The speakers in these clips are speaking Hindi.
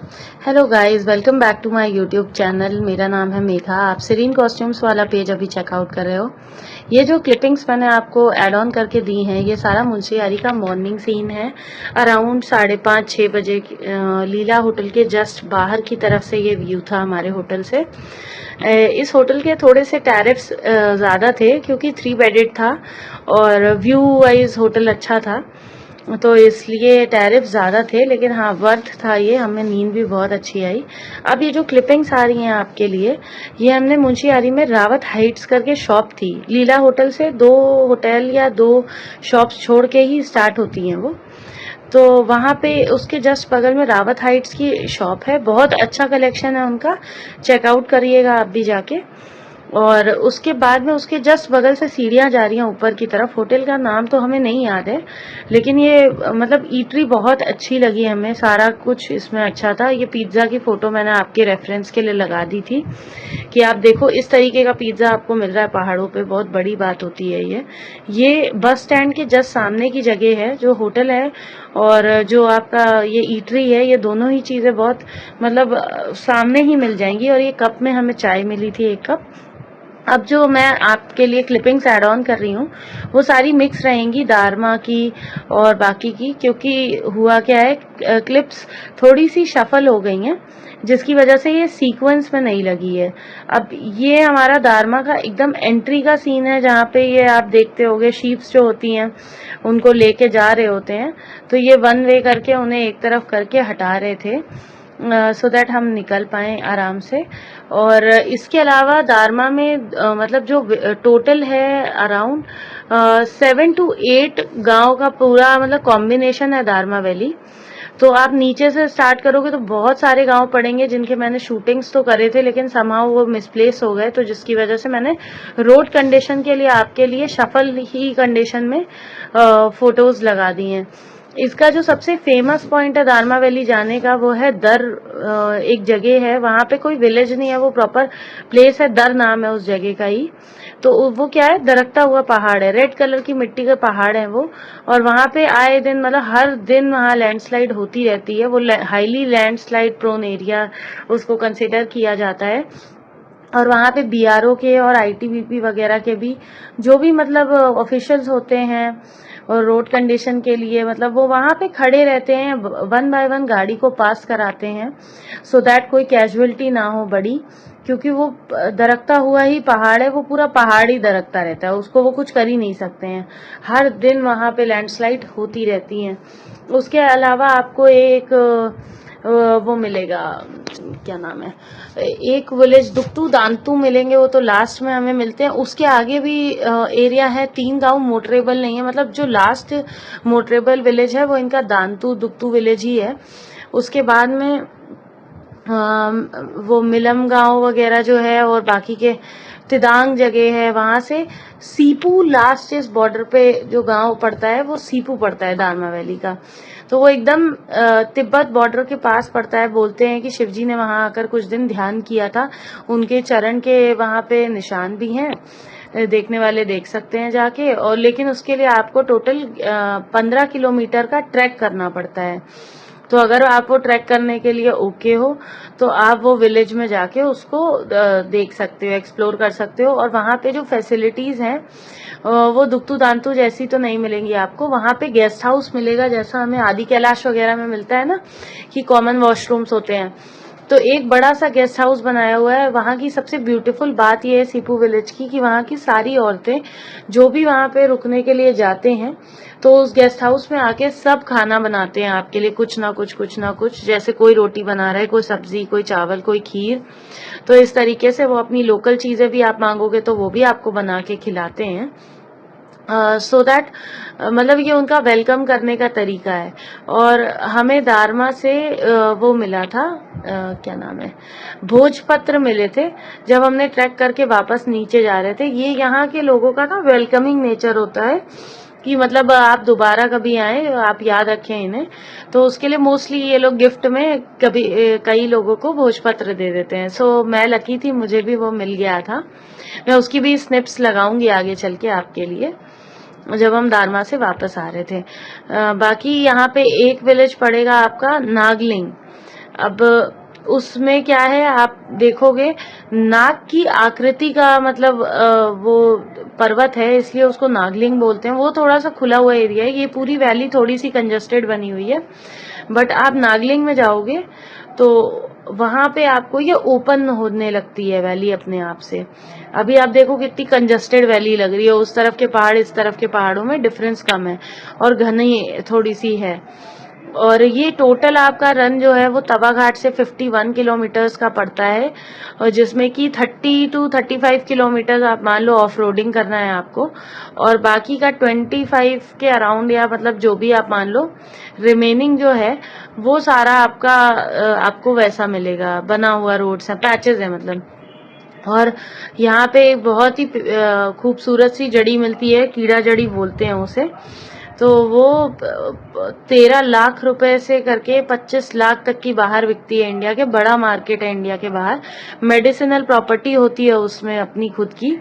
Hello guys, welcome back to my YouTube channel. मेरा नाम है मेघा। आप सीरीन कॉस्ट्यूम्स वाला पेज अभी चेकआउट कर रहे हो। ये जो क्लिपिंग्स मैंने आपको ऐड ऑन करके दी हैं, ये सारा मुंशियारी का मॉर्निंग सीन है। अराउंड 5:30-6 बजे लीला होटल के जस्ट बाहर की तरफ से ये व्यू था हमारे होटल से। इस होटल के थोड़े से टैरिफ्स ज़्यादा थे क्योंकि 3 बेडेड था और व्यू वाइज होटल अच्छा था, तो इसलिए टैरिफ ज़्यादा थे, लेकिन हाँ वर्थ था ये। हमें नींद भी बहुत अच्छी आई। अब ये जो क्लिपिंग्स आ रही हैं आपके लिए, ये हमने मुंशियारी में रावत हाइट्स करके शॉप थी। लीला होटल से 2 होटल या 2 शॉप्स छोड़ के ही स्टार्ट होती हैं वो, तो वहाँ पे उसके जस्ट बगल में रावत हाइट्स की शॉप है। बहुत अच्छा कलेक्शन है उनका, चेकआउट करिएगा आप भी जाके। और उसके बाद में उसके जस्ट बगल से सीढ़ियाँ जा रही हैं ऊपर की तरफ। होटल का नाम तो हमें नहीं याद है, लेकिन ये मतलब ईटरी बहुत अच्छी लगी हमें। सारा कुछ इसमें अच्छा था। ये पिज्ज़ा की फ़ोटो मैंने आपके रेफरेंस के लिए लगा दी थी कि आप देखो, इस तरीके का पिज्ज़ा आपको मिल रहा है पहाड़ों पे, बहुत बड़ी बात होती है ये बस स्टैंड के जस्ट सामने की जगह है, जो होटल है और जो आपका ये ईटरी है। ये दोनों ही चीज़ें बहुत मतलब सामने ही मिल जाएंगी। और ये कप में हमें चाय मिली थी, 1 कप। अब जो मैं आपके लिए क्लिपिंग्स ऐड ऑन कर रही हूँ, वो सारी मिक्स रहेंगी दारमा की और बाकी की, क्योंकि हुआ क्या है, क्लिप्स थोड़ी सी शफल हो गई हैं, जिसकी वजह से ये सीक्वेंस में नहीं लगी है। अब ये हमारा दारमा का एकदम एंट्री का सीन है, जहाँ पे ये आप देखते होगे शीप्स जो होती हैं उनको लेके जा रहे होते हैं, तो ये 1 वे करके उन्हें एक तरफ करके हटा रहे थे सो दैट हम निकल पाएँ आराम से। और इसके अलावा दारमा में मतलब जो टोटल है अराउंड 7 to 8 गांव का पूरा मतलब कॉम्बिनेशन है दारमा वैली। तो आप नीचे से स्टार्ट करोगे तो बहुत सारे गांव पड़ेंगे, जिनके मैंने शूटिंग्स तो करे थे, लेकिन समाउ वो मिसप्लेस हो गए, तो जिसकी वजह से मैंने रोड कंडीशन के लिए आपके लिए शफल ही कंडीशन में फोटोज लगा दी हैं। इसका जो सबसे फेमस पॉइंट है दारमा वैली जाने का, वो है दर। एक जगह है, वहां पे कोई विलेज नहीं है, वो प्रॉपर प्लेस है, दर नाम है उस जगह का ही। तो वो क्या है, दरकता हुआ पहाड़ है, रेड कलर की मिट्टी के पहाड़ है वो। और वहां पे आए दिन मतलब हर दिन वहां लैंडस्लाइड होती रहती है। वो हाईली लैंडस्लाइड प्रोन एरिया उसको कंसिडर किया जाता है। और वहाँ पे बीआरओ के और आईटीबीपी वगैरह के भी जो भी मतलब ऑफिशियल्स होते हैं और रोड कंडीशन के लिए, मतलब वो वहाँ पे खड़े रहते हैं, 1 बाय 1 गाड़ी को पास कराते हैं, सो दैट कोई कैजुअलिटी ना हो बड़ी। क्योंकि वो दरकता हुआ ही पहाड़ है, वो पूरा पहाड़ ही दरकता रहता है, उसको वो कुछ कर ही नहीं सकते हैं। हर दिन वहाँ पे लैंडस्लाइड होती रहती हैं। उसके अलावा आपको एक वो मिलेगा, क्या नाम है, एक विलेज दुक्तू दांतू मिलेंगे, वो तो लास्ट में हमें मिलते हैं। उसके आगे भी एरिया है, 3 गांव मोटरेबल नहीं है, मतलब जो लास्ट मोटरेबल विलेज है वो इनका दांतू दुक्तू विलेज ही है। उसके बाद में वो मिलम गांव वगैरह जो है और बाकी के तिदांग जगह है, वहां से सीपू लास्ट इस बॉर्डर पे जो गांव पड़ता है वो सीपू पड़ता है दारमा वैली का। तो वो एकदम तिब्बत बॉर्डर के पास पड़ता है। बोलते हैं कि शिवजी ने वहां आकर कुछ दिन ध्यान किया था, उनके चरण के वहां पे निशान भी हैं, देखने वाले देख सकते हैं जाके। और लेकिन उसके लिए आपको टोटल 15 किलोमीटर का ट्रैक करना पड़ता है। तो अगर आप वो ट्रैक करने के लिए ओके हो, तो आप वो विलेज में जाके उसको देख सकते हो, एक्सप्लोर कर सकते हो। और वहाँ पे जो फैसिलिटीज हैं वो दुक्तू दांतू जैसी तो नहीं मिलेंगी आपको। वहाँ पे गेस्ट हाउस मिलेगा, जैसा हमें आदि कैलाश वगैरह में मिलता है ना, कि कॉमन वॉशरूम्स होते हैं। तो एक बड़ा सा गेस्ट हाउस बनाया हुआ है। वहाँ की सबसे ब्यूटीफुल बात यह है सीपू विलेज की, कि वहाँ की सारी औरतें जो भी वहाँ पे रुकने के लिए जाते हैं, तो उस गेस्ट हाउस में आके सब खाना बनाते हैं आपके लिए, कुछ ना कुछ, जैसे कोई रोटी बना रहा है, कोई सब्जी, कोई चावल, कोई खीर। तो इस तरीके से वो अपनी लोकल चीजें भी आप मांगोगे तो वो भी आपको बना के खिलाते हैं। सो दैट मतलब ये उनका वेलकम करने का तरीका है। और हमें दारमा से वो मिला था, क्या नाम है, भोजपत्र मिले थे जब हमने ट्रैक करके वापस नीचे जा रहे थे। ये यहाँ के लोगों का ना वेलकमिंग नेचर होता है, कि मतलब आप दोबारा कभी आए, आप याद रखें इन्हें। तो उसके लिए मोस्टली ये लोग गिफ्ट में कभी कई लोगों को भोजपत्र दे देते हैं। सो मैं लकी थी, मुझे भी वो मिल गया था। मैं उसकी भी स्निप्स लगाऊंगी आगे चल के आपके लिए, जब हम दारमा से वापस आ रहे थे। बाकी यहाँ पे एक विलेज पड़ेगा आपका नागलिंग। अब उसमें क्या है, आप देखोगे नाग की आकृति का मतलब वो पर्वत है, इसलिए उसको नागलिंग बोलते हैं। वो थोड़ा सा खुला हुआ एरिया है, ये पूरी वैली थोड़ी सी कंजेस्टेड बनी हुई है। बट आप नागलिंग में जाओगे तो वहां पे आपको ये ओपन होने लगती है वैली अपने आप से। अभी आप देखो कितनी कंजेस्टेड वैली लग रही है, उस तरफ के पहाड़ इस तरफ के पहाड़ों में डिफरेंस कम है और घनी थोड़ी सी है। और ये टोटल आपका रन जो है वो तवा घाट से 51 किलोमीटर्स का पड़ता है, और जिसमें कि 30 to 35 किलोमीटर आप मान लो ऑफ रोडिंग करना है आपको, और बाकी का 25 के अराउंड या मतलब जो भी आप मान लो रिमेनिंग जो है वो सारा आपका आपको वैसा मिलेगा, बना हुआ रोड्स है, पैचेस है मतलब। और यहाँ पे बहुत ही खूबसूरत सी जड़ी मिलती है, कीड़ा जड़ी बोलते हैं उसे। तो वो 13 लाख रुपए से करके 25 लाख तक की बाहर बिकती है इंडिया के, बड़ा मार्केट है इंडिया के बाहर। मेडिसिनल प्रॉपर्टी होती है उसमें अपनी खुद की,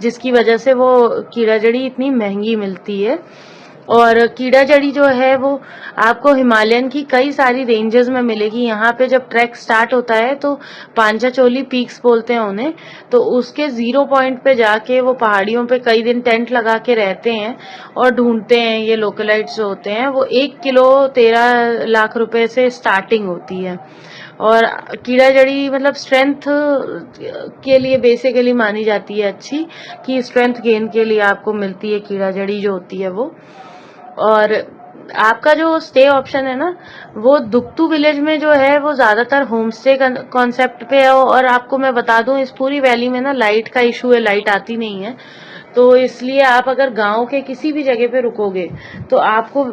जिसकी वजह से वो कीड़ा जड़ी इतनी महंगी मिलती है। और कीड़ा जड़ी जो है वो आपको हिमालयन की कई सारी रेंजेस में मिलेगी। यहाँ पे जब ट्रैक स्टार्ट होता है तो पांचाचोली पीक्स बोलते हैं उन्हें, तो उसके 0 पॉइंट पे जाके वो पहाड़ियों पे कई दिन टेंट लगा के रहते हैं और ढूंढते हैं। ये लोकलाइट्स जो होते हैं वो 1 किलो 13 लाख रुपए से स्टार्टिंग होती है। और कीड़ा जड़ी मतलब स्ट्रेंथ के लिए बेसिकली मानी जाती है अच्छी, कि स्ट्रेंथ गेन के लिए आपको मिलती है कीड़ा जड़ी जो होती है वो। और आपका जो स्टे ऑप्शन है ना, वो दुक्तू विलेज में जो है वो ज्यादातर होम स्टे कॉन्सेप्ट पे है। और आपको मैं बता दूं इस पूरी वैली में ना लाइट का इशू है, लाइट आती नहीं है। तो इसलिए आप अगर गांव के किसी भी जगह पे रुकोगे तो आपको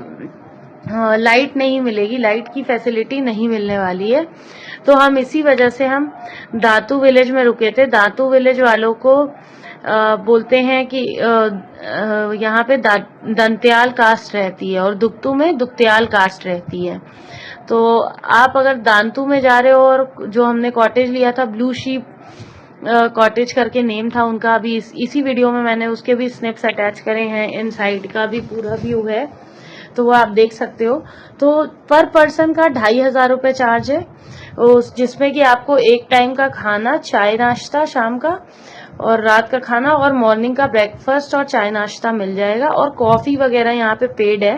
लाइट नहीं मिलेगी, लाइट की फैसिलिटी नहीं मिलने वाली है। तो हम इसी वजह से हम दातू विलेज में रुके थे। दातू विलेज वालों को बोलते हैं कि यहाँ पे दंत्याल कास्ट रहती है और दुक्तू में दुक्त्याल कास्ट रहती है। तो आप अगर दांतू में जा रहे हो, और जो हमने कॉटेज लिया था ब्लू शीप कॉटेज करके नेम था उनका, अभी इसी वीडियो में मैंने उसके भी स्निप्स अटैच करे हैं, इनसाइड का भी पूरा व्यू है तो वो आप देख सकते हो। तो पर पर्सन का 2,500 रुपये चार्ज है, जिसमें कि आपको एक टाइम का खाना, चाय नाश्ता शाम का और रात का खाना, और मॉर्निंग का ब्रेकफास्ट और चाय नाश्ता मिल जाएगा। और कॉफी वगैरह यहाँ पे पेड है।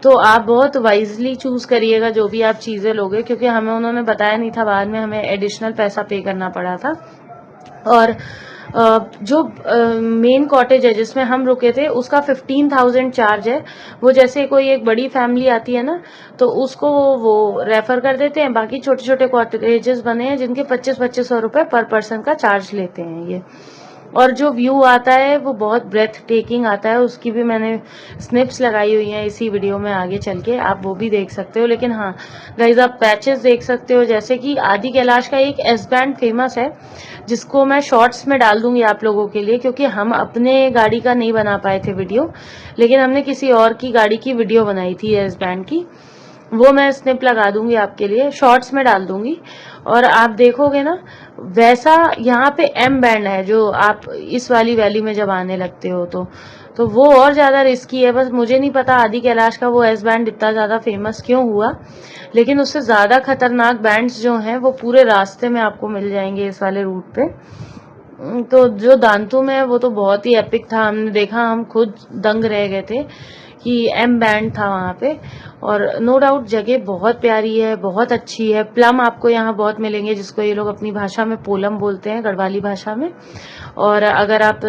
तो आप बहुत वाइजली चूज करिएगा जो भी आप चीजें लोगे, क्योंकि हमें उन्होंने बताया नहीं था, बाद में हमें एडिशनल पैसा पे करना पड़ा था। और जो मेन कॉटेज है जिसमें हम रुके थे उसका 15,000 चार्ज है। वो जैसे कोई एक बड़ी फैमिली आती है ना तो उसको वो रेफर कर देते हैं। बाकी छोटे छोटे कॉटेजेस बने हैं जिनके 25-2500 रुपए पर पर्सन का चार्ज लेते हैं ये। और जो व्यू आता है वो बहुत ब्रेथ टेकिंग आता है, उसकी भी मैंने स्निप्स लगाई हुई हैं इसी वीडियो में, आगे चल के आप वो भी देख सकते हो। लेकिन हाँ गाइज, आप पैचेस देख सकते हो, जैसे कि आदि कैलाश का एक एस बैंड फेमस है जिसको मैं शॉर्ट्स में डाल दूंगी आप लोगों के लिए, क्योंकि हम अपने गाड़ी का नहीं बना पाए थे वीडियो, लेकिन हमने किसी और की गाड़ी की वीडियो बनाई थी एस बैंड की। वो मैं स्निप लगा दूंगी आपके लिए, शॉर्ट्स में डाल दूंगी। और आप देखोगे ना वैसा यहाँ पे एम बैंड है जो आप इस वाली वैली में जब आने लगते हो तो वो और ज्यादा रिस्की है। बस मुझे नहीं पता आदि कैलाश का वो एस बैंड इतना ज्यादा फेमस क्यों हुआ, लेकिन उससे ज्यादा खतरनाक बैंड्स जो हैं वो पूरे रास्ते में आपको मिल जाएंगे इस वाले रूट पे। तो जो दांतू में है वो तो बहुत ही एपिक था, हमने देखा, हम खुद दंग रह गए थे कि एम बैंड था वहाँ पे। और नो डाउट जगह बहुत प्यारी है, बहुत अच्छी है। प्लम आपको यहाँ बहुत मिलेंगे, जिसको ये लोग अपनी भाषा में पोलम बोलते हैं, गढ़वाली भाषा में। और अगर आप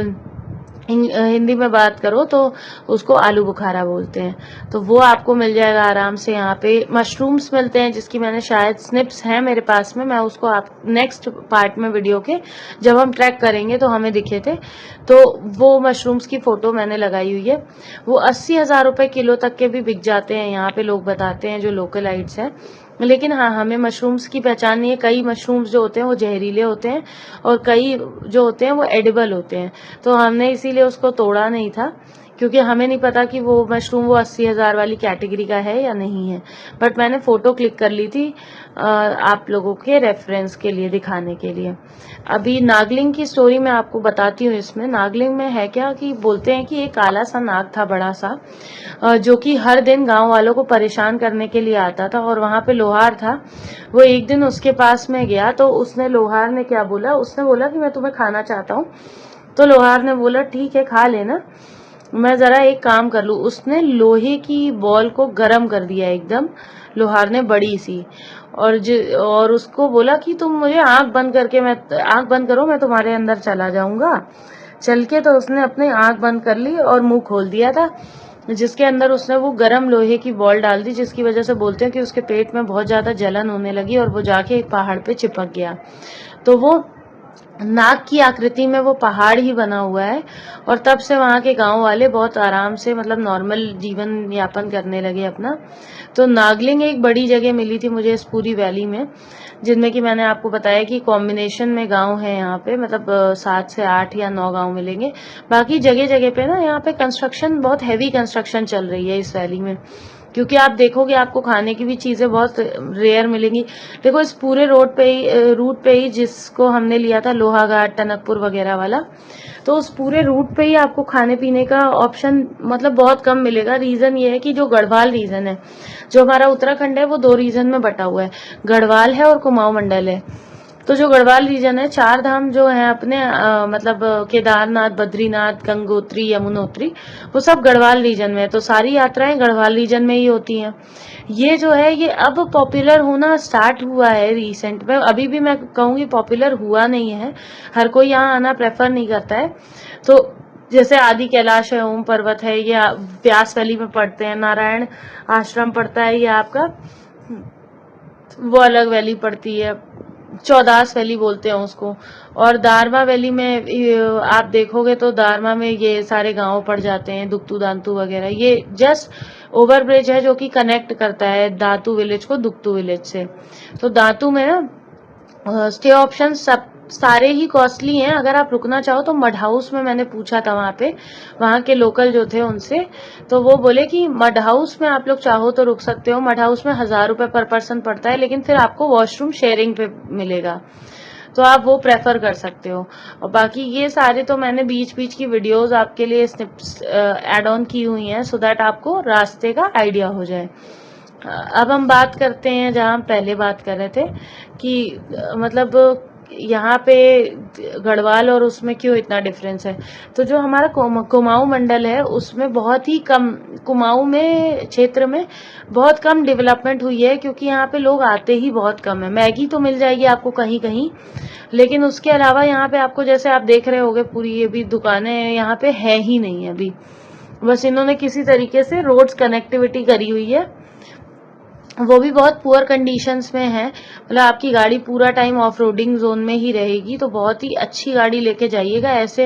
हिंदी में बात करो तो उसको आलू बुखारा बोलते हैं। तो वो आपको मिल जाएगा आराम से। यहाँ पे मशरूम्स मिलते हैं जिसकी मैंने शायद स्निप्स हैं मेरे पास में, मैं उसको आप नेक्स्ट पार्ट में वीडियो के जब हम ट्रैक करेंगे तो हमें दिखे थे, तो वो मशरूम्स की फोटो मैंने लगाई हुई है। वो 80,000 रुपए किलो तक के भी बिक जाते हैं यहाँ पे, लोग बताते हैं जो लोकलाइट्स हैं। लेकिन हाँ, हमें मशरूम्स की पहचान नहीं है। कई मशरूम्स जो होते हैं वो जहरीले होते हैं और कई जो होते हैं वो एडिबल होते हैं, तो हमने इसीलिए उसको तोड़ा नहीं था क्योंकि हमें नहीं पता कि वो मशरूम वो 80,000 वाली कैटेगरी का है या नहीं है। बट मैंने फ़ोटो क्लिक कर ली थी आप लोगों के रेफरेंस के लिए, दिखाने के लिए। अभी नागलिंग की स्टोरी मैं आपको बताती हूँ। इसमें नागलिंग में है क्या कि बोलते हैं कि एक काला सा नाग था, बड़ा सा, जो कि हर दिन गांव वालों को परेशान करने के लिए आता था। और वहां पे लोहार था, वो एक दिन उसके पास में गया तो उसने, लोहार ने क्या बोला, उसने बोला कि मैं तुम्हें खाना चाहता हूँ। तो लोहार ने बोला ठीक है खा लेना, मैं जरा एक काम कर लूं। उसने लोहे की बॉल को गरम कर दिया एकदम, लोहार ने, बड़ी सी। और उसको बोला कि तुम मुझे आंख बंद करो, मैं तुम्हारे अंदर चला जाऊंगा। चल के तो उसने अपनी आंख बंद कर ली और मुंह खोल दिया था, जिसके अंदर उसने वो गरम लोहे की बॉल डाल दी, जिसकी वजह से बोलते हैं कि उसके पेट में बहुत ज्यादा जलन होने लगी और वो जाके एक पहाड़ पे चिपक गया। तो वो नाग की आकृति में वो पहाड़ ही बना हुआ है। और तब से वहाँ के गांव वाले बहुत आराम से, मतलब नॉर्मल जीवन यापन करने लगे अपना। तो नागलिंग एक बड़ी जगह मिली थी मुझे इस पूरी वैली में, जिनमें कि मैंने आपको बताया कि कॉम्बिनेशन में गांव है यहाँ पे, मतलब 7 से 8 या 9 गांव मिलेंगे। बाकी जगह जगह पे ना यहाँ पे कंस्ट्रक्शन, बहुत हैवी कंस्ट्रक्शन चल रही है इस वैली में, क्योंकि आप देखोगे आपको खाने की भी चीजें बहुत रेयर मिलेंगी। देखो इस पूरे रूट पे ही जिसको हमने लिया था, लोहाघाट, टनकपुर वगैरह वाला, तो उस पूरे रूट पे ही आपको खाने पीने का ऑप्शन मतलब बहुत कम मिलेगा। रीजन ये है कि जो गढ़वाल रीजन है, जो हमारा उत्तराखंड है, वो 2 रीजन में बटा हुआ है, गढ़वाल है और कुमाऊं मंडल है। तो जो गढ़वाल रीजन है, 4 धाम जो है अपने, मतलब केदारनाथ, बद्रीनाथ, गंगोत्री, यमुनोत्री, वो सब गढ़वाल रीजन में है। तो सारी यात्राएं गढ़वाल रीजन में ही होती हैं। ये जो है ये अब पॉपुलर होना स्टार्ट हुआ है रिसेंट में, अभी भी मैं कहूंगी पॉपुलर हुआ नहीं है, हर कोई यहाँ आना प्रेफर नहीं करता है। तो जैसे आदि कैलाश है, ओम पर्वत है, ये व्यास वैली में पड़ते हैं, नारायण आश्रम पड़ता है, ये आपका वो अलग वैली पड़ती है, चौदास वैली बोलते हैं उसको। और दारमा वैली में आप देखोगे तो दारमा में ये सारे गांव पड़ जाते हैं, दुक्तू दांतू वगैरह। ये जस्ट ओवर ब्रिज है जो कि कनेक्ट करता है दातू विलेज को दुक्तू विलेज से। तो दातू में ना स्टे ऑप्शन सब सारे ही कॉस्टली हैं। अगर आप रुकना चाहो तो मड हाउस में, मैंने पूछा था वहां पे, वहां के लोकल जो थे उनसे, तो वो बोले कि मड हाउस में आप लोग चाहो तो रुक सकते हो। मड हाउस में 1000 रुपए पर पर्सन पड़ता है, लेकिन फिर आपको वॉशरूम शेयरिंग पे मिलेगा, तो आप वो प्रेफर कर सकते हो। और बाकी ये सारे तो मैंने बीच बीच की वीडियोस आपके लिए स्निप्स ऐड ऑन की हुई हैं, सो दैट आपको रास्ते का आइडिया हो जाए। अब हम बात करते हैं जहां हम पहले बात कर रहे थे कि मतलब यहाँ पे गढ़वाल और उसमें क्यों इतना डिफरेंस है। तो जो हमारा कुमाऊं मंडल है उसमें बहुत ही कम, कुमाऊं में क्षेत्र में बहुत कम डेवलपमेंट हुई है, क्योंकि यहाँ पे लोग आते ही बहुत कम है। मैगी तो मिल जाएगी आपको कहीं कहीं, लेकिन उसके अलावा यहाँ पे आपको, जैसे आप देख रहे होगे, पूरी ये भी दुकानें यहाँ पे है ही नहीं अभी। बस इन्होंने किसी तरीके से रोड्स कनेक्टिविटी करी हुई है, वो भी बहुत पुअर कंडीशंस में है। मतलब आपकी गाड़ी पूरा टाइम ऑफ रोडिंग जोन में ही रहेगी, तो बहुत ही अच्छी गाड़ी लेके जाइएगा। ऐसे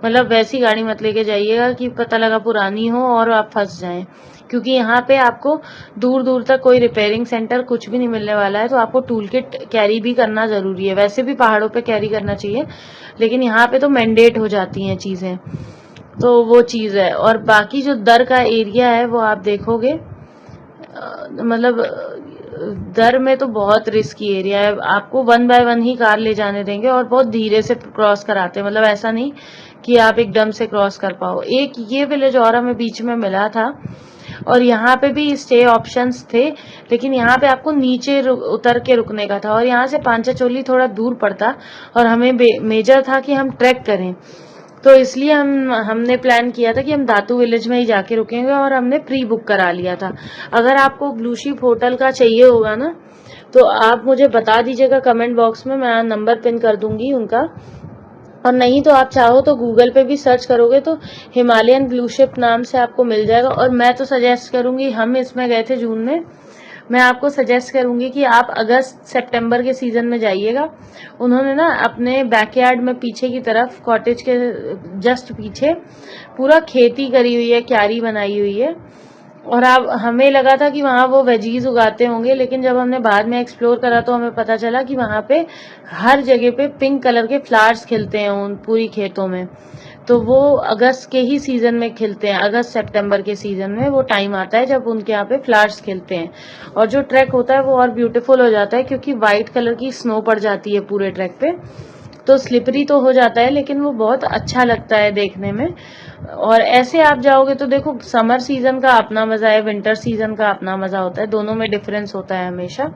मतलब वैसी गाड़ी मत लेके जाइएगा कि पता लगा पुरानी हो और आप फंस जाएं, क्योंकि यहाँ पे आपको दूर दूर तक कोई रिपेयरिंग सेंटर कुछ भी नहीं मिलने वाला है। तो आपको टूल किट कैरी भी करना जरूरी है, वैसे भी पहाड़ों पे कैरी करना चाहिए, लेकिन यहाँ पे तो मैंडेट हो जाती हैं चीजें, तो वो चीज है। और बाकी जो दर का एरिया है वो आप देखोगे, मतलब दर में तो बहुत रिस्की एरिया है। आपको 1 बाय 1 ही कार ले जाने देंगे और बहुत धीरे से क्रॉस कराते हैं, मतलब ऐसा नहीं कि आप एकदम से क्रॉस कर पाओ। एक ये विलेज और हमें बीच में मिला था, और यहाँ पे भी स्टे ऑप्शंस थे, लेकिन यहाँ पे आपको नीचे उतर के रुकने का था, और यहाँ से पांचाचोली थोड़ा दूर पड़ता, और हमें मेजर था कि हम ट्रैक करें, तो इसलिए हमने प्लान किया था कि हम दातू विलेज में ही जाके रुकेंगे, और हमने प्री बुक करा लिया था। अगर आपको ब्लू शिप होटल का चाहिए होगा ना, तो आप मुझे बता दीजिएगा कमेंट बॉक्स में, मैं नंबर पिन कर दूंगी उनका। और नहीं तो आप चाहो तो गूगल पे भी सर्च करोगे तो हिमालयन ब्लू शिप नाम से आपको मिल जाएगा। और मैं तो सजेस्ट करूंगी, हम इसमें गए थे जून में, मैं आपको सजेस्ट करूंगी कि आप अगस्त सितंबर के सीजन में जाइएगा। उन्होंने ना अपने बैकयार्ड में पीछे की तरफ, कॉटेज के जस्ट पीछे, पूरा खेती करी हुई है, क्यारी बनाई हुई है। और आप, हमें लगा था कि वहां वो वेजीज उगाते होंगे, लेकिन जब हमने बाद में एक्सप्लोर करा तो हमें पता चला कि वहां पे हर जगह पे पिंक कलर के फ्लावर्स खिलते हैं उन पूरी खेतों में। तो वो अगस्त के ही सीजन में खिलते हैं, अगस्त सितंबर के सीजन में वो टाइम आता है जब उनके यहाँ पे फ्लावर्स खिलते हैं। और जो ट्रैक होता है वो और ब्यूटीफुल हो जाता है क्योंकि वाइट कलर की स्नो पड़ जाती है पूरे ट्रैक पे, तो स्लिपरी तो हो जाता है लेकिन वो बहुत अच्छा लगता है देखने में। और ऐसे आप जाओगे तो देखो, समर सीजन का अपना मजा है, विंटर सीजन का अपना मजा होता है, दोनों में डिफरेंस होता है हमेशा।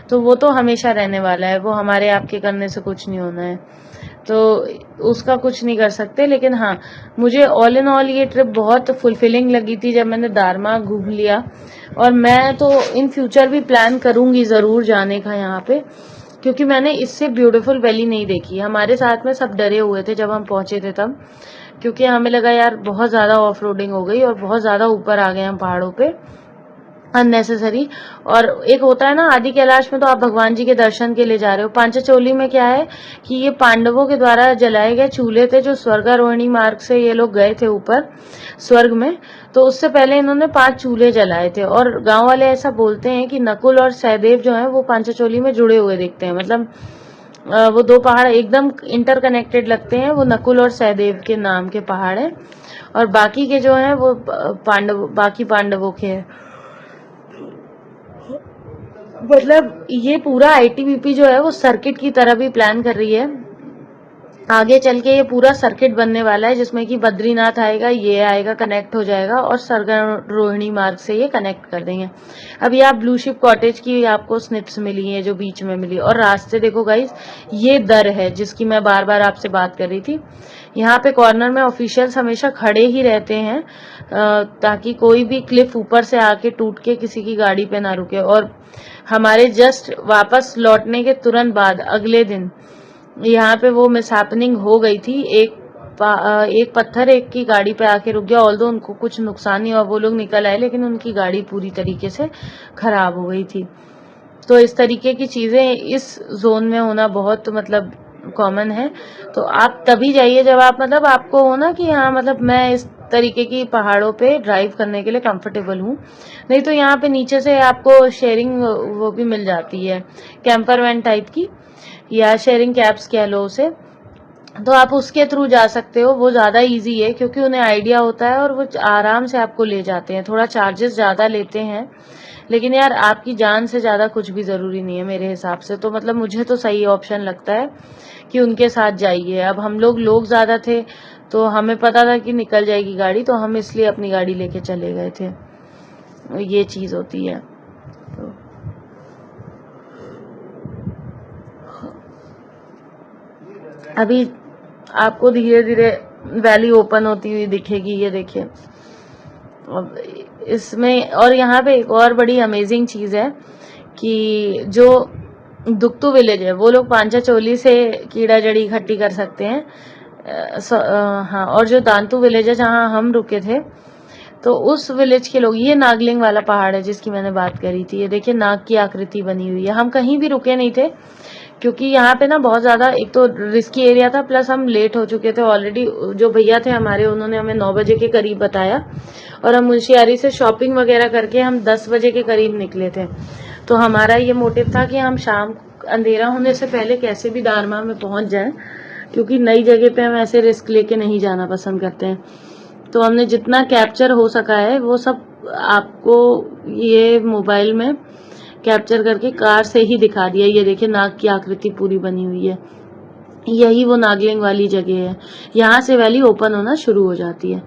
तो वो तो हमेशा रहने वाला है, वो हमारे आपके करने से कुछ नहीं होना है, तो उसका कुछ नहीं कर सकते। लेकिन हाँ, मुझे ऑल इन ऑल ये ट्रिप बहुत फुलफिलिंग लगी थी जब मैंने दारमा घूम लिया। और मैं तो इन फ्यूचर भी प्लान करूंगी जरूर जाने का यहाँ पे, क्योंकि मैंने इससे ब्यूटीफुल वैली नहीं देखी। हमारे साथ में सब डरे हुए थे जब हम पहुंचे थे तब, क्योंकि हमें लगा यार बहुत ज्यादा ऑफ रोडिंग हो गई और बहुत ज्यादा ऊपर आ गए हम पहाड़ों पे अननेसेसरी। और एक होता है ना, आदि कैलाश में तो आप भगवान जी के दर्शन के लिए जा रहे हो, पांचचोली में क्या है कि ये पांडवों के द्वारा जलाए गए चूल्हे थे जो स्वर्गारोहिणी मार्ग से ये लोग गए थे ऊपर स्वर्ग में, तो उससे पहले इन्होंने 5 चूल्हे जलाए थे। और गांव वाले ऐसा बोलते हैं कि नकुल और सहदेव जो है वो पांचचोली में जुड़े हुए दिखते हैं, मतलब वो 2 पहाड़ एकदम इंटरकनेक्टेड लगते हैं, वो नकुल और सहदेव के नाम के पहाड़ है। और बाकी के जो है वो बाकी पांडवों के हैं। मतलब ये पूरा आईटीबीपी जो है वो सर्किट की तरह भी प्लान कर रही है, आगे चल के ये पूरा सर्किट बनने वाला है जिसमें कि बद्रीनाथ आएगा, ये आएगा, कनेक्ट हो जाएगा और स्वर्गारोहिणी मार्ग से ये कनेक्ट कर देंगे। अब ये आप ब्लू शिप कॉटेज की आपको स्निप्स मिली है जो बीच में मिली, और रास्ते देखो गाइस, ये दर है जिसकी मैं बार बार आपसे बात कर रही थी। यहाँ पे कॉर्नर में ऑफिशियल्स हमेशा खड़े ही रहते हैं ताकि कोई भी क्लिफ ऊपर से आके टूट के किसी की गाड़ी पे ना रुके। और हमारे जस्ट वापस लौटने के तुरंत बाद अगले दिन यहाँ पे वो मिसहैपनिंग हो गई थी, एक पत्थर एक की गाड़ी पे आके रुक गया, ऑल्दो उनको कुछ नुकसान नहीं हुआ, वो लोग निकल आए, लेकिन उनकी गाड़ी पूरी तरीके से खराब हो गई थी। तो इस तरीके की चीजें इस जोन में होना बहुत मतलब कॉमन है। तो आप तभी जाइए जब आप मतलब आपको हो ना कि हाँ मतलब मैं इस तरीके की पहाड़ों पे ड्राइव करने के लिए कंफर्टेबल हूँ। नहीं तो यहाँ पे नीचे से आपको शेयरिंग वो भी मिल जाती है, कैंपर वैन टाइप की, या शेयरिंग कैब्स कह लो उसे, तो आप उसके थ्रू जा सकते हो। वो ज्यादा इजी है क्योंकि उन्हें आइडिया होता है और वो आराम से आपको ले जाते हैं। थोड़ा चार्जेस ज्यादा लेते हैं, लेकिन यार आपकी जान से ज्यादा कुछ भी जरूरी नहीं है मेरे हिसाब से। तो मतलब मुझे तो सही ऑप्शन लगता है कि उनके साथ जाइए। अब हम लोग ज्यादा थे तो हमें पता था कि निकल जाएगी गाड़ी, तो हम इसलिए अपनी गाड़ी लेके चले गए थे, ये चीज होती है। तो अभी आपको धीरे धीरे वैली ओपन होती हुई दिखेगी, ये देखिए। अब इसमें और यहाँ पे एक और बड़ी अमेजिंग चीज है कि जो दुक्तू विलेज है वो लोग पांचाचोली से कीड़ा जड़ी इकट्ठी कर सकते हैं। हाँ, और जो दांतू विलेज है जहाँ हम रुके थे, तो उस विलेज के लोग, ये नागलिंग वाला पहाड़ है जिसकी मैंने बात करी थी, ये देखिए नाग की आकृति बनी हुई है। हम कहीं भी रुके नहीं थे क्योंकि यहाँ पे ना बहुत ज्यादा एक तो रिस्की एरिया था, प्लस हम लेट हो चुके थे ऑलरेडी। जो भैया थे हमारे, उन्होंने हमें 9 बजे के करीब बताया और हम मुंशियारी से शॉपिंग वगैरह करके हम 10 बजे के करीब निकले थे। तो हमारा ये मोटिव था कि हम शाम अंधेरा होने से पहले कैसे भी दारमा में पहुंच जाएं, क्योंकि नई जगह पे हम ऐसे रिस्क लेके नहीं जाना पसंद करते हैं। तो हमने जितना कैप्चर हो सका है वो सब आपको ये मोबाइल में कैप्चर करके कार से ही दिखा दिया। ये देखिए नाग की आकृति पूरी बनी हुई है, यही वो नागलिंग वाली जगह है, यहाँ से वैली ओपन होना शुरू हो जाती है।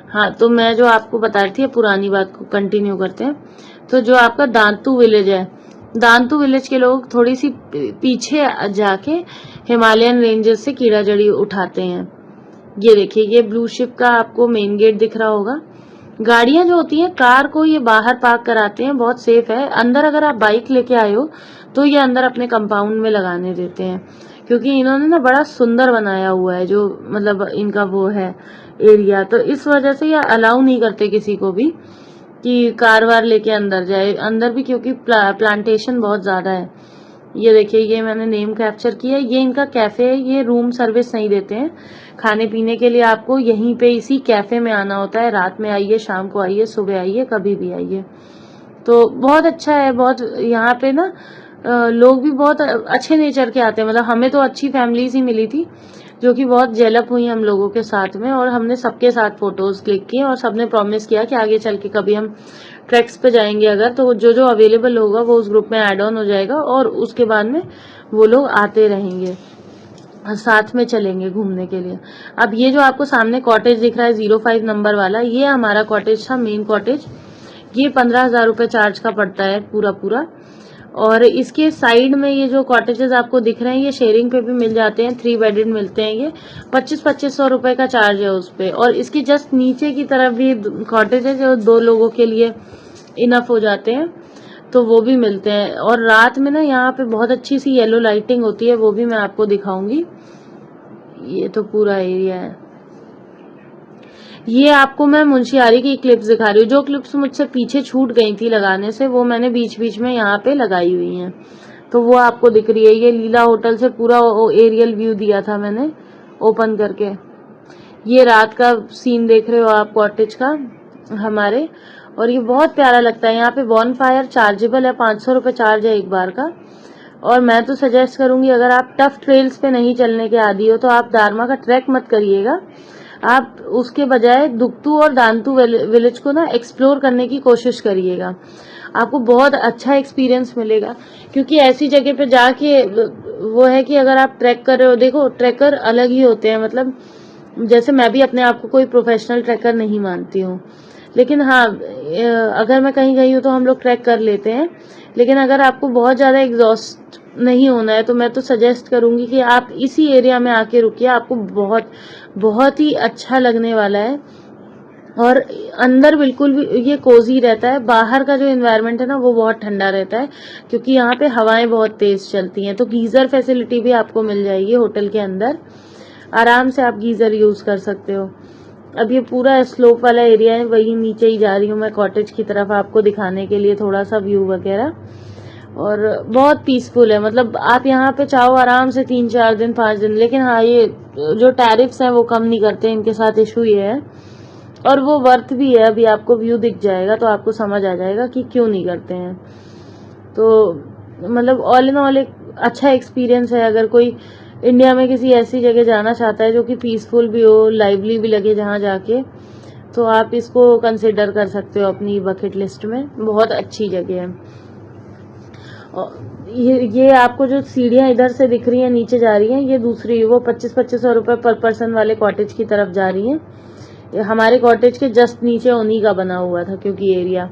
हाँ, तो मैं जो आपको बता रही थी पुरानी बात को कंटिन्यू करते हैं। तो जो आपका दांतू विलेज है, दांतू विलेज के लोग थोड़ी सी पीछे जाके हिमालयन रेंजेस से कीड़ा जड़ी उठाते हैं। ये देखिए, ये ब्लू शिप का आपको मेन गेट दिख रहा होगा। गाड़ियां जो होती हैं, कार को ये बाहर पार्क कराते हैं, बहुत सेफ है। अंदर अगर आप बाइक लेके आए हो तो ये अंदर अपने कंपाउंड में लगाने देते हैं, क्योंकि इन्होंने ना बड़ा सुंदर बनाया हुआ है जो मतलब इनका वो है एरिया, तो इस वजह से ये अलाउ नहीं करते किसी को भी कि कार वार लेके अंदर जाए। अंदर भी क्योंकि प्लांटेशन बहुत ज्यादा है। ये देखिए, ये मैंने नेम कैप्चर किया, ये इनका कैफे है। ये रूम सर्विस नहीं देते हैं, खाने पीने के लिए आपको यहीं पे इसी कैफे में आना होता है। रात में आइए, शाम को आइए, सुबह आइए, कभी भी आइए। तो बहुत अच्छा है। बहुत यहाँ पे ना लोग भी बहुत अच्छे नेचर के आते हैं, मतलब हमें तो अच्छी फैमिलीज ही मिली थी, जो कि बहुत जेलअप हुई हम लोगों के साथ में, और हमने सबके साथ फोटोज क्लिक की और सबने प्रॉमिस किया कि आगे चल के कभी हम ट्रैक्स पे जाएंगे अगर, तो जो जो अवेलेबल होगा वो उस ग्रुप में ऐड ऑन हो जाएगा और उसके बाद में वो लोग आते रहेंगे, साथ में चलेंगे घूमने के लिए। अब ये जो आपको सामने कॉटेज दिख रहा है 05 नंबर वाला, ये हमारा कॉटेज था, मेन कॉटेज। ये 15,000 रुपये चार्ज का पड़ता है पूरा पूरा। और इसके साइड में ये जो कॉटेजेस आपको दिख रहे हैं ये शेयरिंग पे भी मिल जाते हैं, 3 बेडेड मिलते हैं। ये 25-2500 रुपए का चार्ज है उस पे। और इसकी जस्ट नीचे की तरफ भी कॉटेज है जो 2 लोगों के लिए इनफ हो जाते हैं, तो वो भी मिलते हैं। और रात में ना यहाँ पे बहुत अच्छी सी येलो लाइटिंग होती है, वो भी मैं आपको दिखाऊंगी। ये तो पूरा एरिया है। ये आपको मैं मुंशियारी की क्लिप्स दिखा रही हूँ। जो क्लिप्स मुझसे पीछे छूट गई थी लगाने से, वो मैंने बीच बीच में यहाँ पे लगाई हुई हैं, तो वो आपको दिख रही है। ये लीला होटल से पूरा एरियल व्यू दिया था मैंने ओपन करके। ये रात का सीन देख रहे हो आप कॉटेज का हमारे, और ये बहुत प्यारा लगता है। यहाँ पे बॉन फायर चार्जेबल है, 500 रुपये चार्ज है एक बार का। और मैं तो सजेस्ट करूंगी, अगर आप टफ ट्रेल्स पे नहीं चलने के आदी हो तो आप दारमा का ट्रैक मत करिएगा। आप उसके बजाय दुक्तू और दांतू विलेज को ना एक्सप्लोर करने की कोशिश करिएगा, आपको बहुत अच्छा एक्सपीरियंस मिलेगा। क्योंकि ऐसी जगह पे जाके वो है कि अगर आप ट्रैक कर रहे हो, देखो ट्रैकर अलग ही होते हैं, मतलब जैसे मैं भी अपने आप को कोई प्रोफेशनल ट्रैकर नहीं मानती हूँ, लेकिन हाँ अगर मैं कहीं गई हूँ तो हम लोग ट्रैक कर लेते हैं। लेकिन अगर आपको बहुत ज़्यादा एग्जॉस्ट नहीं होना है तो मैं तो सजेस्ट करूंगी कि आप इसी एरिया में आके रुकिए, आपको बहुत बहुत ही अच्छा लगने वाला है। और अंदर बिल्कुल भी ये कोजी रहता है, बाहर का जो एनवायरनमेंट है ना वो बहुत ठंडा रहता है, क्योंकि यहाँ पे हवाएं बहुत तेज चलती हैं। तो गीज़र फैसिलिटी भी आपको मिल जाएगी होटल के अंदर, आराम से आप गीज़र यूज़ कर सकते हो। अब ये पूरा स्लोप वाला एरिया है, वही नीचे ही जा रही हूँ मैं कॉटेज की तरफ आपको दिखाने के लिए थोड़ा सा व्यू वगैरह। और बहुत पीसफुल है, मतलब आप यहाँ पे चाहो आराम से 3-4 दिन 5 दिन। लेकिन हाँ ये जो टैरिफ्स हैं वो कम नहीं करते, इनके साथ इशू ये है। और वो वर्थ भी है, अभी आपको व्यू दिख जाएगा तो आपको समझ आ जाएगा कि क्यों नहीं करते हैं। तो मतलब ऑल इन ऑल एक अच्छा एक्सपीरियंस है। अगर कोई इंडिया में किसी ऐसी जगह जाना चाहता है जो कि पीसफुल भी हो, लाइवली भी लगे जहाँ जाके, तो आप इसको कंसिडर कर सकते हो अपनी बकेट लिस्ट में। बहुत अच्छी जगह है। ये आपको जो सीढ़ियाँ इधर से दिख रही हैं नीचे जा रही हैं, ये दूसरी वो 25-2500 रुपये पर पर्सन वाले कॉटेज की तरफ जा रही हैं। हमारे कॉटेज के जस्ट नीचे उन्हीं का बना हुआ था क्योंकि एरिया।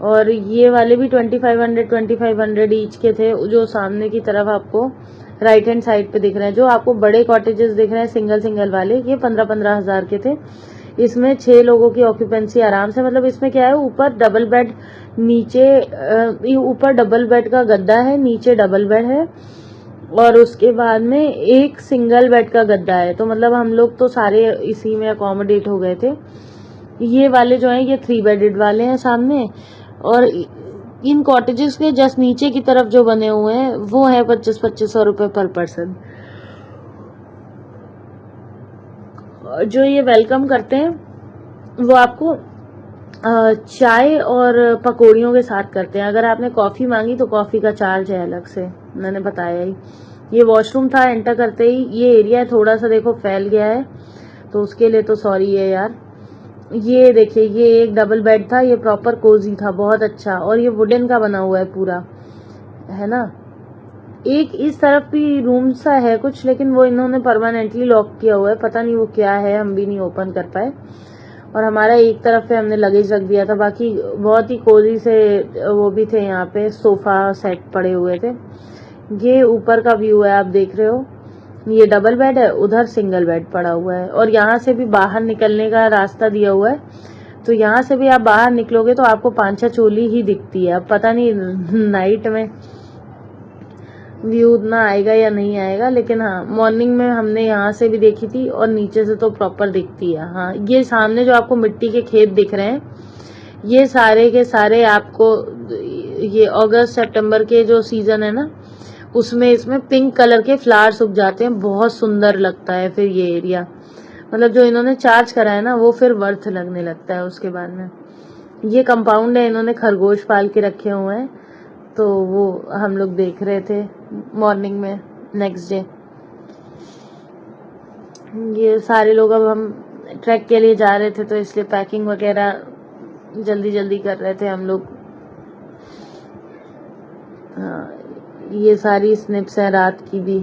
और ये वाले भी 2500 ईच के थे, जो सामने की तरफ आपको राइट हैंड साइड पे दिख रहे हैं। जो आपको बड़े कॉटेजेस दिख रहे हैं सिंगल सिंगल वाले, ये 15-15 हज़ार के थे। इसमें 6 लोगों की ऑक्यूपेंसी आराम से, मतलब इसमें क्या है, ऊपर डबल बेड, नीचे ऊपर डबल बेड का गद्दा है, नीचे डबल बेड है, और उसके बाद में एक सिंगल बेड का गद्दा है। तो मतलब हम लोग तो सारे इसी में अकोमोडेट हो गए थे। ये वाले जो हैं ये 3 बेडेड वाले हैं सामने। और इन कॉटेजेस के जस्ट नीचे की तरफ जो बने हुए हैं वो है 2500 रुपये पर पर्सन। जो ये वेलकम करते हैं वो आपको चाय और पकौड़ियों के साथ करते हैं। अगर आपने कॉफ़ी मांगी तो कॉफ़ी का चार्ज है अलग से, मैंने बताया ही। ये वॉशरूम था एंटर करते ही। ये एरिया थोड़ा सा देखो फैल गया है, तो उसके लिए तो सॉरी है यार। ये देखिए, ये एक डबल बेड था, ये प्रॉपर कोजी था, बहुत अच्छा। और ये वुडन का बना हुआ है पूरा, है ना। एक इस तरफ भी रूम सा है कुछ, लेकिन वो इन्होंने परमानेंटली लॉक किया हुआ है, पता नहीं वो क्या है, हम भी नहीं ओपन कर पाए। और हमारा एक तरफ पे हमने लगेज रख दिया था, बाकी बहुत ही कोजी से वो भी थे, यहाँ पे सोफा सेट पड़े हुए थे। ये ऊपर का व्यू है, आप देख रहे हो, ये डबल बेड है, उधर सिंगल बेड पड़ा हुआ है। और यहाँ से भी बाहर निकलने का रास्ता दिया हुआ है, तो यहाँ से भी आप बाहर निकलोगे तो आपको पांचा चोली ही दिखती है। अब पता नहीं नाइट में व्यू उतना आएगा या नहीं आएगा, लेकिन हाँ मॉर्निंग में हमने यहाँ से भी देखी थी और नीचे से तो प्रॉपर दिखती है। हाँ ये सामने जो आपको मिट्टी के खेत दिख रहे हैं, ये सारे के सारे आपको ये अगस्त सितंबर के जो सीजन है ना, उसमें इसमें पिंक कलर के फ्लावर्स उग जाते हैं, बहुत सुंदर लगता है फिर ये एरिया। मतलब जो इन्होंने चार्ज करा है ना वो फिर वर्थ लगने लगता है उसके बाद में। ये कंपाउंड है, इन्होंने खरगोश पाल के रखे हुए हैं, तो वो हम लोग देख रहे थे मॉर्निंग में नेक्स्ट डे। ये सारे लोग, अब हम ट्रैक के लिए जा रहे थे तो इसलिए पैकिंग वगैरह जल्दी जल्दी कर रहे थे हम लोग। ये सारी स्निप्स हैं रात की भी।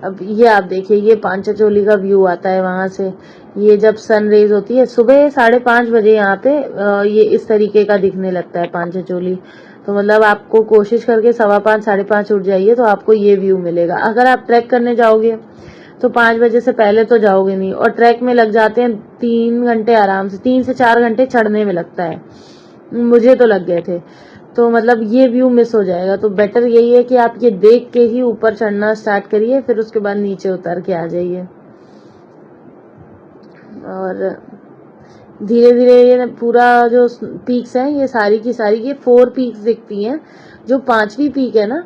अब ये आप देखिए, ये पांचचोली का व्यू आता है वहां से। ये जब सनरेज होती है सुबह 5:30 बजे यहाँ पे ये इस तरीके का दिखने लगता है पांचचोली। तो मतलब आपको कोशिश करके 5:15 5:30 उठ जाइए तो आपको ये व्यू मिलेगा। अगर आप ट्रैक करने जाओगे तो 5 बजे से पहले तो जाओगे नहीं, और ट्रैक में लग जाते हैं 3 घंटे आराम से, 3 से 4 घंटे चढ़ने में लगता है, मुझे तो लग गए थे। तो मतलब ये व्यू मिस हो जाएगा। तो बेटर यही है कि आप ये देख के ही ऊपर चढ़ना स्टार्ट करिए, फिर उसके बाद नीचे उतर के आ जाइए। और धीरे धीरे ये पूरा जो पीक्स हैं ये सारी की सारी, ये 4 पीक्स दिखती हैं। जो 5वीं पीक है ना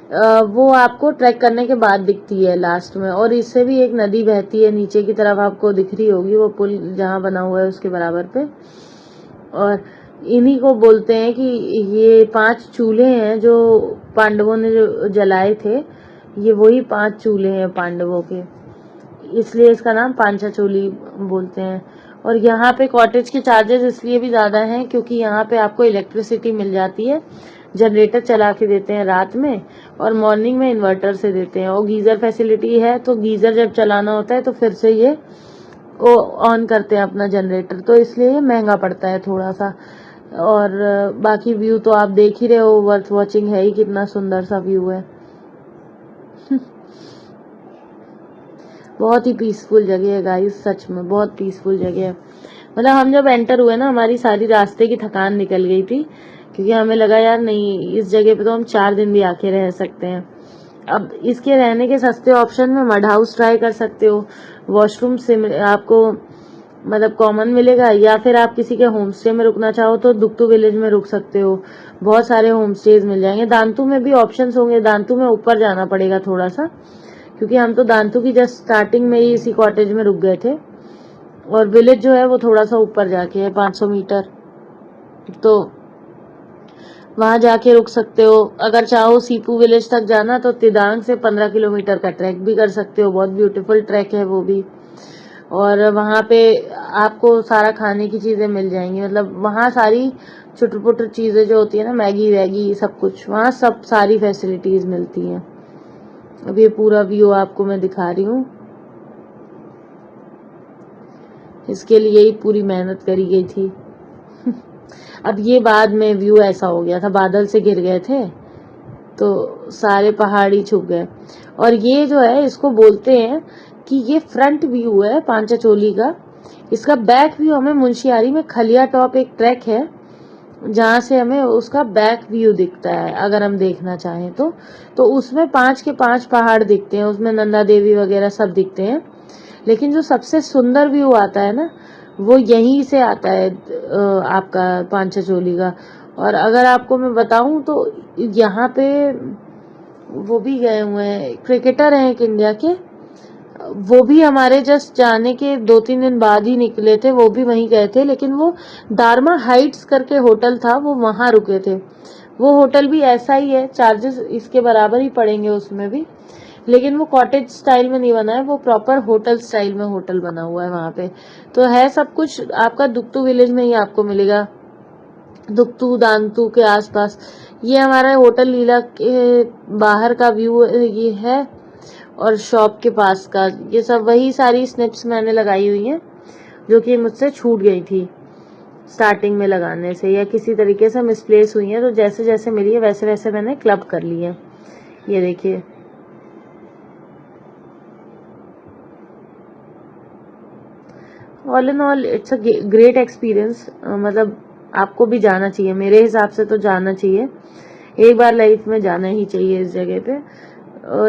वो आपको ट्रैक करने के बाद दिखती है लास्ट में। और इससे भी एक नदी बहती है नीचे की तरफ, आपको दिख रही होगी वो पुल जहाँ बना हुआ है उसके बराबर पे। और इन्हीं को बोलते हैं कि ये 5 चूल्हे हैं जो पांडवों ने जो जलाए थे, ये वही 5 चूल्हे हैं पांडवों के, इसलिए इसका नाम पांचाचोली बोलते हैं। और यहाँ पे कॉटेज के चार्जेस इसलिए भी ज़्यादा हैं क्योंकि यहाँ पे आपको इलेक्ट्रिसिटी मिल जाती है। जनरेटर चला के देते हैं रात में, और मॉर्निंग में इन्वर्टर से देते हैं। और गीज़र फैसिलिटी है, तो गीज़र जब चलाना होता है तो फिर से ये वो ऑन करते हैं अपना जनरेटर, तो इसलिए ये महंगा पड़ता है थोड़ा सा। और बाकी व्यू तो आप देख ही रहे हो, वर्थ वॉचिंग है ही, कितना सुंदर सा व्यू है। बहुत ही पीसफुल जगह है गाइस, सच में बहुत पीसफुल जगह है। मतलब हम जब एंटर हुए ना, हमारी सारी रास्ते की थकान निकल गई थी, क्योंकि हमें लगा यार नहीं, इस जगह पे तो हम 4 दिन भी आके रह सकते हैं। अब इसके रहने के सस्ते ऑप्शन में मड हाउस ट्राई कर सकते हो। वॉशरूम से आपको मतलब कॉमन मिलेगा, या फिर आप किसी के होम स्टे में रुकना चाहो तो दुक्तू विलेज में रुक सकते हो। बहुत सारे होम स्टेज मिल जाएंगे। दांतू में भी ऑप्शंस होंगे, दांतू में ऊपर जाना पड़ेगा थोड़ा सा, क्योंकि हम तो दांतू की जस्ट स्टार्टिंग में ही इसी कॉटेज में रुक गए थे। और विलेज जो है वो थोड़ा सा ऊपर जाके है 500 मीटर, तो वहां जाके रुक सकते हो। अगर चाहो सीपू विलेज तक जाना तो तिदांग से 15 किलोमीटर का ट्रैक भी कर सकते हो, बहुत ब्यूटीफुल ट्रैक है वो भी। और वहां पे आपको सारा खाने की चीजें मिल जाएंगी, मतलब वहां सारी छोटी पुट चीजें जो होती है ना, मैगी वैगी सब कुछ वहां सब सारी फैसिलिटीज मिलती हैं। अब ये पूरा व्यू आपको मैं दिखा रही हूँ, इसके लिए ही पूरी मेहनत करी गई थी। अब ये बाद में व्यू ऐसा हो गया था, बादल से घिर गए थे तो सारे पहाड़ी छुप गए। और ये जो है इसको बोलते हैं कि ये फ्रंट व्यू है पांचाचोली का। इसका बैक व्यू हमें मुंशियारी में खलिया टॉप एक ट्रैक है जहां से हमें उसका बैक व्यू दिखता है, अगर हम देखना चाहें तो उसमें 5 के 5 पहाड़ दिखते हैं, उसमें नंदा देवी वगैरह सब दिखते हैं। लेकिन जो सबसे सुंदर व्यू आता है ना, वो यहीं से आता है आपका पांचाचोली का। और अगर आपको मैं बताऊं तो यहाँ पे वो भी गए हुए हैं, क्रिकेटर हैं एक इंडिया के, वो भी हमारे जस्ट जाने के 2-3 दिन बाद ही निकले थे, वो भी वहीं गए थे। लेकिन वो दारमा हाइट्स करके होटल था, वो वहां रुके थे। वो होटल भी ऐसा ही है, चार्जेस इसके बराबर ही पड़ेंगे उसमें भी, लेकिन वो कॉटेज स्टाइल में नहीं बना है, वो प्रॉपर होटल स्टाइल में होटल बना हुआ है वहां पे। तो है सब कुछ आपका दुक्तू विलेज में ही आपको मिलेगा, दुक्तू दांतू के आसपास। ये हमारा होटल लीला के बाहर का व्यू ये है, और शॉप के पास का ये सब वही सारी स्निप्स मैंने लगाई हुई हैं जो कि मुझसे छूट गई थी स्टार्टिंग में लगाने से, या किसी तरीके से मिसप्लेस हुई हैं, तो जैसे जैसे मिली है वैसे वैसे मैंने क्लब कर ली है। ये देखिए, all in all it's a great experience. मतलब आपको भी जाना चाहिए, मेरे हिसाब से तो जाना चाहिए, एक बार लाइफ में जाना ही चाहिए इस जगह पे।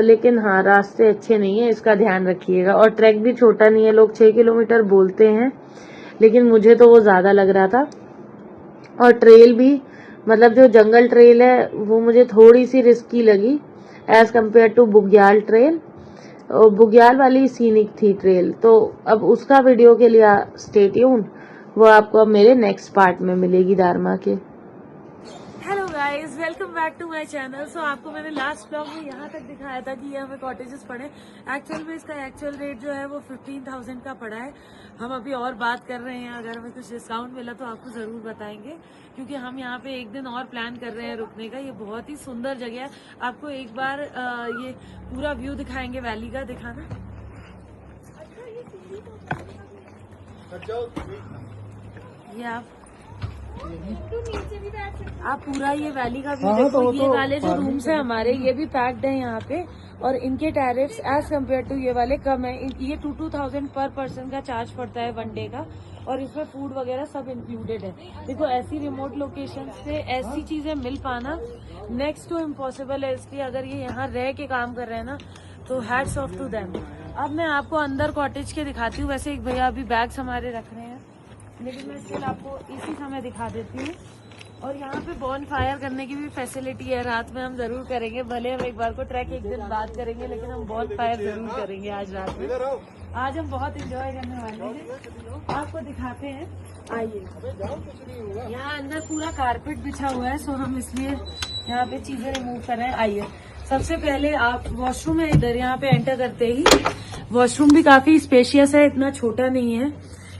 लेकिन हाँ, रास्ते अच्छे नहीं है, इसका ध्यान रखिएगा। और ट्रैक भी छोटा नहीं है, लोग 6 किलोमीटर बोलते हैं, लेकिन मुझे तो वो ज्यादा लग रहा था। और ट्रेल भी, मतलब जो जंगल ट्रेल है वो मुझे थोड़ी सी रिस्की लगी एज कम्पेयर टू बुग्याल ट्रेल। बुग्याल वाली सीनिक थी ट्रेल, तो अब उसका वीडियो के लिए स्टे ट्यून, वो आपको अब मेरे नेक्स्ट पार्ट में मिलेगी दारमा के। Hello guys, welcome back to my channel. So आपको मैंने लास्ट ब्लॉग में यहाँ तक दिखाया था कि ये हमें कॉटेजेस पड़े। एक्चुअल में इसका एक्चुअल रेट जो है वो 15,000 का पड़ा है। हम अभी और बात कर रहे हैं, अगर हमें कुछ डिस्काउंट मिला तो आपको जरूर बताएंगे, क्योंकि हम यहाँ पे एक दिन और प्लान कर रहे हैं रुकने का। ये बहुत ही सुंदर जगह है। आपको एक बार ये पूरा व्यू दिखाएंगे वैली का। दिखाना ये आप पूरा ये वैली का व्यू देखो। ये वाले जो रूम्स हैं हमारे, ये भी पैक्ड है यहाँ पे, और इनके टैरिफ्स एज कम्पेयर टू ये वाले कम है। ये 2,000 पर पर्सन का चार्ज पड़ता है 1 डे का, और इसमें फूड वगैरह सब इंक्लूडेड है। देखो ऐसी रिमोट लोकेशन से ऐसी चीजें मिल पाना नेक्स्ट टू इम्पॉसिबल है। इसलिए अगर ये यहाँ रह के काम कर रहे हैं ना, तो हैट्स ऑफ टू देम। अब मैं आपको अंदर कॉटेज के दिखाती हूँ। वैसे एक भैया अभी बैग्स हमारे रख रहे हैं, लेकिन मैं स्टिल आपको इसी समय दिखा देती हूँ। और यहाँ पे बॉन फायर करने की भी फैसिलिटी है। रात में हम जरूर करेंगे, भले हम एक बार को ट्रैक एक दिन बात करेंगे, लेकिन हम बॉन फायर जरूर करेंगे आज रात में। आज हम बहुत एंजॉय करने वाले हैं, आपको दिखाते हैं। आइए, यहाँ अंदर पूरा कारपेट बिछा हुआ है, सो हम इसलिए यहाँ पे चीजें रिमूव कर रहे हैं। आइए, सबसे पहले आप वॉशरूम है इधर, यहाँ पे एंटर करते ही वॉशरूम भी काफी स्पेशियस है, इतना छोटा नहीं है।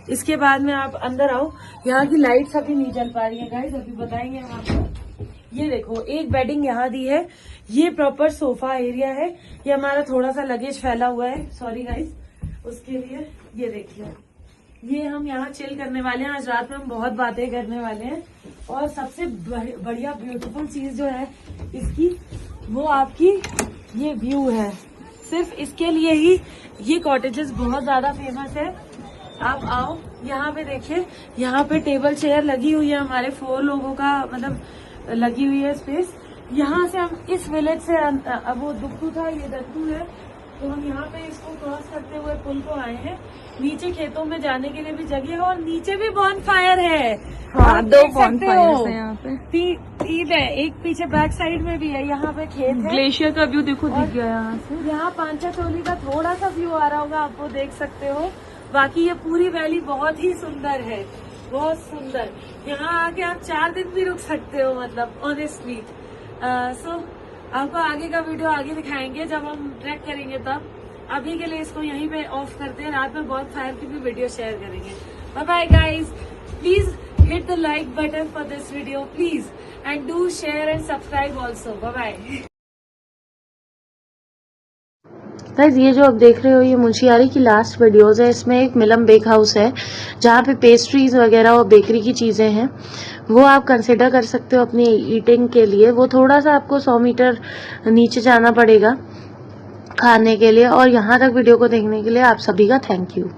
इसके बाद में आप अंदर आओ। यहाँ की लाइट्स अभी नहीं जल पा रही है गाइस, अभी बताएंगे हम आपको। ये देखो, एक बेडिंग यहाँ दी है। ये प्रॉपर सोफा एरिया है। ये हमारा थोड़ा सा लगेज फैला हुआ है, सॉरी गाइस उसके लिए। ये देखिए, ये हम यहाँ चिल करने वाले हैं। आज रात में हम बहुत बातें करने वाले हैं। और सबसे बढ़िया ब्यूटीफुल चीज जो है इसकी, वो आपकी ये व्यू है। सिर्फ इसके लिए ही ये कॉटेजेस बहुत ज्यादा फेमस है। आप आओ, यहाँ पे देखिए, यहाँ पे टेबल चेयर लगी हुई है हमारे 4 लोगों का, मतलब लगी हुई है स्पेस। यहाँ से हम इस विलेज से, अब वो दुक्कू था, ये दत्तू है, तो हम यहाँ पे इसको क्रॉस करते हुए पुल को आए हैं। नीचे खेतों में जाने के लिए भी जगह है, और नीचे भी बॉन फायर है। हाँ, 2 बॉन फायर है यहाँ पे। 3 है, एक पीछे बैक साइड में भी है। यहाँ पे खेत है, ग्लेशियर का व्यू देखो, दिख गया यहाँ से। यहाँ पांचाचोली का थोड़ा सा व्यू आ रहा होगा, आपको देख सकते हो। बाकी ये पूरी वैली बहुत ही सुंदर है, बहुत सुंदर। यहाँ आके आप 4 दिन भी रुक सकते हो, मतलब ऑनेस्टली। सो आपको आगे का वीडियो आगे दिखाएंगे जब हम ट्रैक करेंगे तब। अभी के लिए इसको यहीं पे ऑफ करते हैं। रात में बहुत फायर की भी वीडियो शेयर करेंगे। Bye bye guys, please hit the like button for this video please, and do share and subscribe also. Bye bye guys. ये जो आप देख रहे हो, ये मुंशियारी की लास्ट वीडियोस है। इसमें एक मिलम बेक हाउस है, जहाँ पे पेस्ट्रीज वगैरह और बेकरी की चीजें हैं। वो आप कंसिडर कर सकते हो अपनी ईटिंग के लिए। वो थोड़ा सा आपको 100 मीटर नीचे जाना पड़ेगा खाने के लिए। और यहाँ तक वीडियो को देखने के लिए आप सभी का थैंक यू।